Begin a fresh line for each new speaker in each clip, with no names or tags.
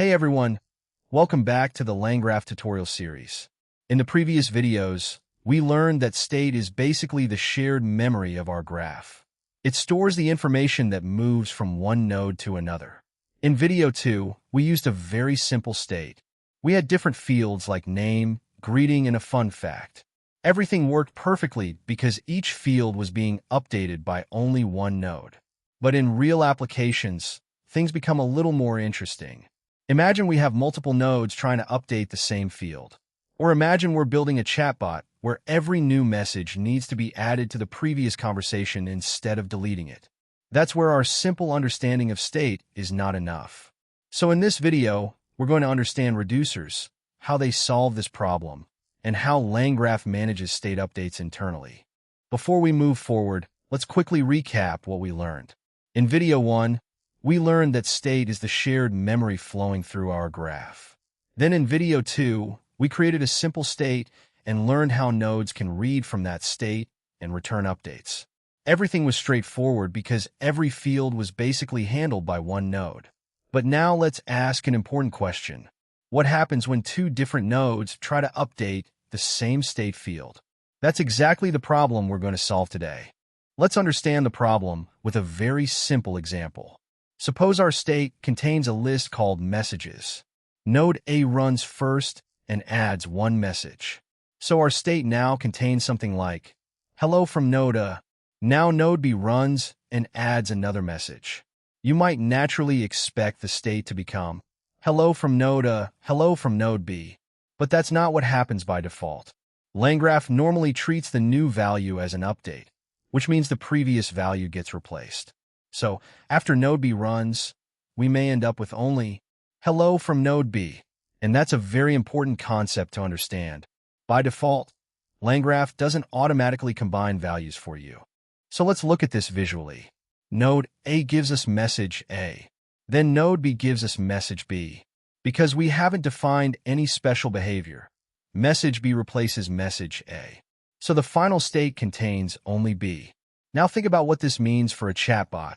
Hey everyone, welcome back to the LangGraph tutorial series. In the previous videos, we learned that state is basically the shared memory of our graph. It stores the information that moves from one node to another. In video 2, we used a very simple state. We had different fields like name, greeting, and a fun fact. Everything worked perfectly because each field was being updated by only one node. But in real applications, things become a little more interesting. Imagine we have multiple nodes trying to update the same field. Or imagine we're building a chatbot where every new message needs to be added to the previous conversation instead of deleting it. That's where our simple understanding of state is not enough. So in this video, we're going to understand reducers, how they solve this problem, and how LangGraph manages state updates internally. Before we move forward, let's quickly recap what we learned. In video 1, we learned that state is the shared memory flowing through our graph. Then in video 2, we created a simple state and learned how nodes can read from that state and return updates. Everything was straightforward because every field was basically handled by one node. But now let's ask an important question. What happens when two different nodes try to update the same state field? That's exactly the problem we're going to solve today. Let's understand the problem with a very simple example. Suppose our state contains a list called messages. Node A runs first and adds one message. So our state now contains something like, hello from node A. Now node B runs and adds another message. You might naturally expect the state to become, hello from node A, hello from node B. But that's not what happens by default. LangGraph normally treats the new value as an update, which means the previous value gets replaced. So, after node B runs, we may end up with only hello from node B, and that's a very important concept to understand. By default, LangGraph doesn't automatically combine values for you. So let's look at this visually. Node A gives us message A. Then node B gives us message B. Because we haven't defined any special behavior, message B replaces message A. So the final state contains only B. Now think about what this means for a chatbot.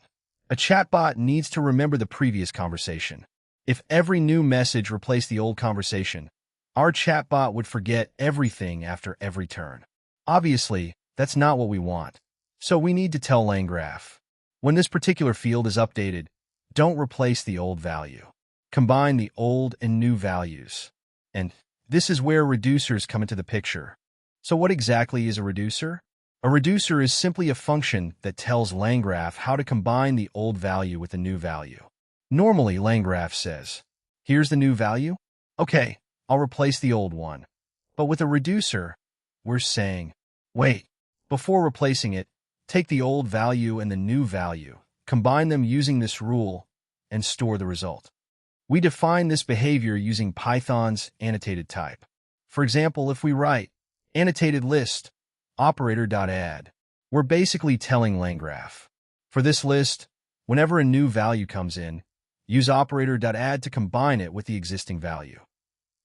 A chatbot needs to remember the previous conversation. If every new message replaced the old conversation, our chatbot would forget everything after every turn. Obviously, that's not what we want. So we need to tell LangGraph, when this particular field is updated, don't replace the old value. Combine the old and new values. And this is where reducers come into the picture. So what exactly is a reducer? A reducer is simply a function that tells LangGraph how to combine the old value with the new value. Normally, LangGraph says, here's the new value. Okay, I'll replace the old one. But with a reducer, we're saying, wait, before replacing it, take the old value and the new value, combine them using this rule, and store the result. We define this behavior using Python's annotated type. For example, if we write annotated list, operator.add, we're basically telling LangGraph, for this list, whenever a new value comes in, use operator.add to combine it with the existing value.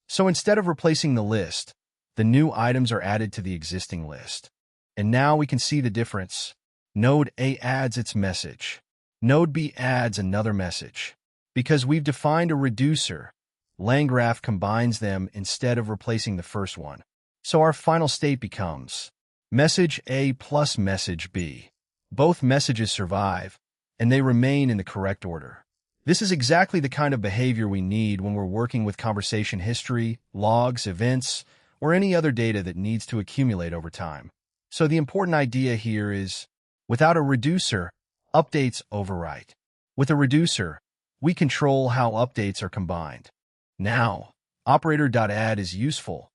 So instead of replacing the list, the new items are added to the existing list. And now we can see the difference. Node A adds its message. Node B adds another message. Because we've defined a reducer, LangGraph combines them instead of replacing the first one. So our final state becomes message A plus message B. Both messages survive, and they remain in the correct order. This is exactly the kind of behavior we need when we're working with conversation history, logs, events, or any other data that needs to accumulate over time. So the important idea here is, without a reducer, updates overwrite. With a reducer, we control how updates are combined. Now, operator.add is useful,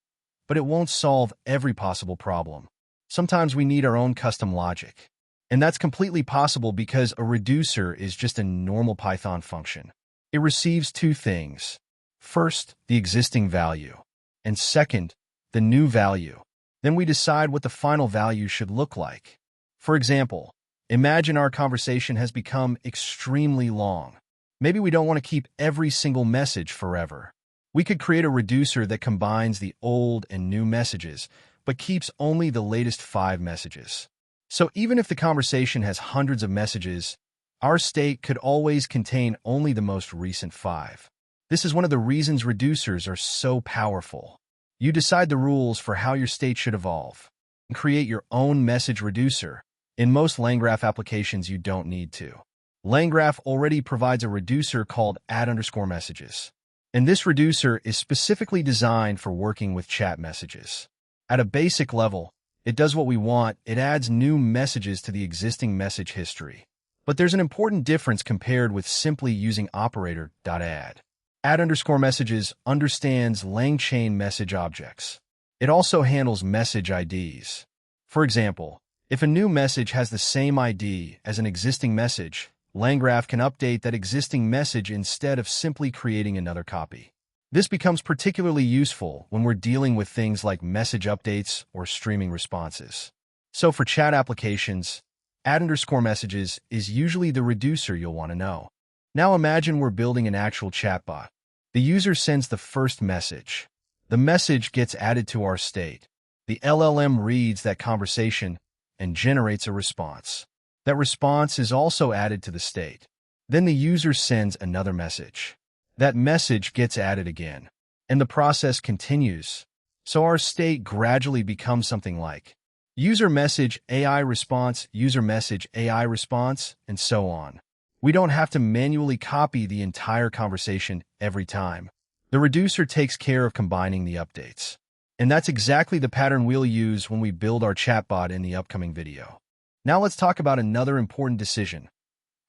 but it won't solve every possible problem. Sometimes we need our own custom logic. And that's completely possible because a reducer is just a normal Python function. It receives two things. First, the existing value. And second, the new value. Then we decide what the final value should look like. For example, imagine our conversation has become extremely long. Maybe we don't want to keep every single message forever. We could create a reducer that combines the old and new messages, but keeps only the latest 5 messages. So even if the conversation has hundreds of messages, our state could always contain only the most recent 5. This is one of the reasons reducers are so powerful. You decide the rules for how your state should evolve. Create your own message reducer. In most LangGraph applications, you don't need to. LangGraph already provides a reducer called add_messages. And this reducer is specifically designed for working with chat messages. At a basic level, it does what we want. It adds new messages to the existing message history. But there's an important difference compared with simply using operator.add. Add_messages understands LangChain message objects. It also handles message IDs. For example, if a new message has the same ID as an existing message, LangGraph can update that existing message instead of simply creating another copy. This becomes particularly useful when we're dealing with things like message updates or streaming responses. So for chat applications, add_messages is usually the reducer you'll want to know. Now imagine we're building an actual chatbot. The user sends the first message. The message gets added to our state. The LLM reads that conversation and generates a response. That response is also added to the state. Then the user sends another message. That message gets added again. And the process continues. So our state gradually becomes something like user message AI response, user message AI response, and so on. We don't have to manually copy the entire conversation every time. The reducer takes care of combining the updates. And that's exactly the pattern we'll use when we build our chatbot in the upcoming video. Now let's talk about another important decision.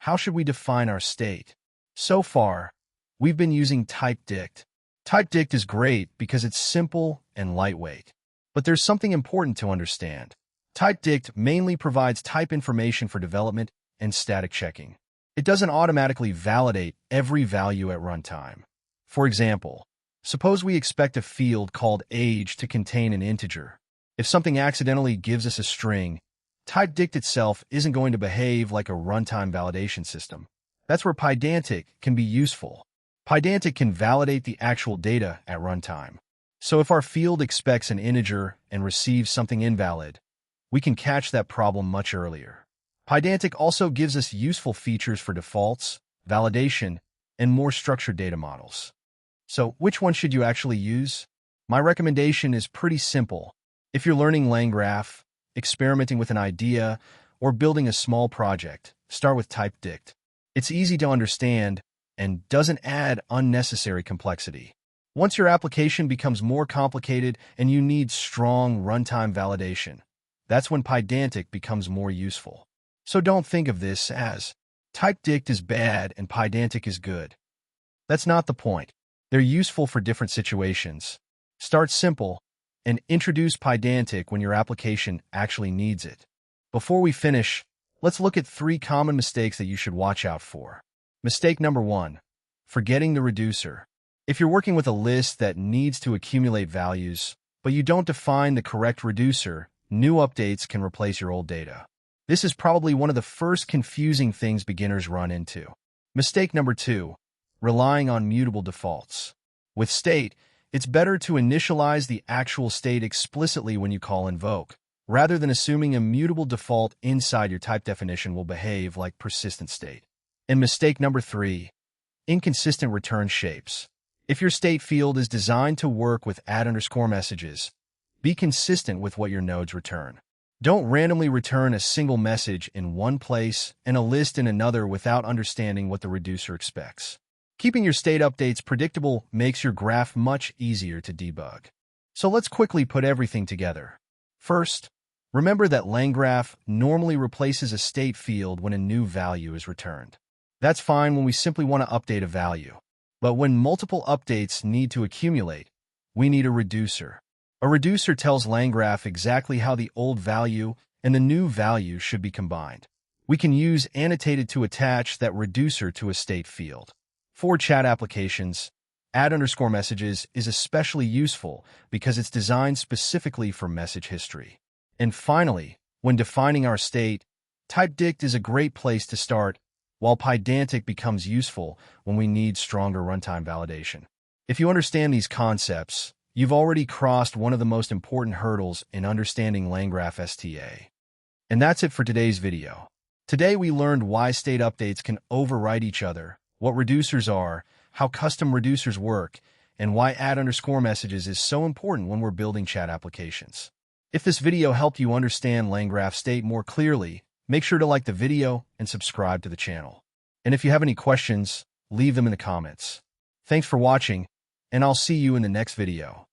How should we define our state? So far, we've been using TypedDict. TypedDict is great because it's simple and lightweight. But there's something important to understand. TypedDict mainly provides type information for development and static checking. It doesn't automatically validate every value at runtime. For example, suppose we expect a field called age to contain an integer. If something accidentally gives us a string, TypedDict itself isn't going to behave like a runtime validation system. That's where Pydantic can be useful. Pydantic can validate the actual data at runtime. So if our field expects an integer and receives something invalid, we can catch that problem much earlier. Pydantic also gives us useful features for defaults, validation, and more structured data models. So which one should you actually use? My recommendation is pretty simple. If you're learning LangGraph, experimenting with an idea, or building a small project, start with TypedDict. It's easy to understand and doesn't add unnecessary complexity. Once your application becomes more complicated and you need strong runtime validation, that's when Pydantic becomes more useful. So don't think of this as TypedDict is bad and Pydantic is good. That's not the point. They're useful for different situations. Start simple and introduce Pydantic when your application actually needs it. Before we finish, let's look at 3 common mistakes that you should watch out for. Mistake number 1, forgetting the reducer. If you're working with a list that needs to accumulate values, but you don't define the correct reducer, new updates can replace your old data. This is probably one of the first confusing things beginners run into. Mistake number 2, relying on mutable defaults. With state, it's better to initialize the actual state explicitly when you call invoke, rather than assuming a mutable default inside your type definition will behave like persistent state. And mistake number 3, inconsistent return shapes. If your state field is designed to work with add_messages, be consistent with what your nodes return. Don't randomly return a single message in one place and a list in another without understanding what the reducer expects. Keeping your state updates predictable makes your graph much easier to debug. So let's quickly put everything together. First, remember that LangGraph normally replaces a state field when a new value is returned. That's fine when we simply want to update a value. But when multiple updates need to accumulate, we need a reducer. A reducer tells LangGraph exactly how the old value and the new value should be combined. We can use Annotated to attach that reducer to a state field. For chat applications, add_messages is especially useful because it's designed specifically for message history. And finally, when defining our state, TypedDict is a great place to start, while Pydantic becomes useful when we need stronger runtime validation. If you understand these concepts, you've already crossed one of the most important hurdles in understanding LangGraph STA. And that's it for today's video. Today we learned why state updates can overwrite each other, what reducers are, how custom reducers work, and why add underscore messages is so important when we're building chat applications. If this video helped you understand LangGraph State more clearly, make sure to like the video and subscribe to the channel. And if you have any questions, leave them in the comments. Thanks for watching, and I'll see you in the next video.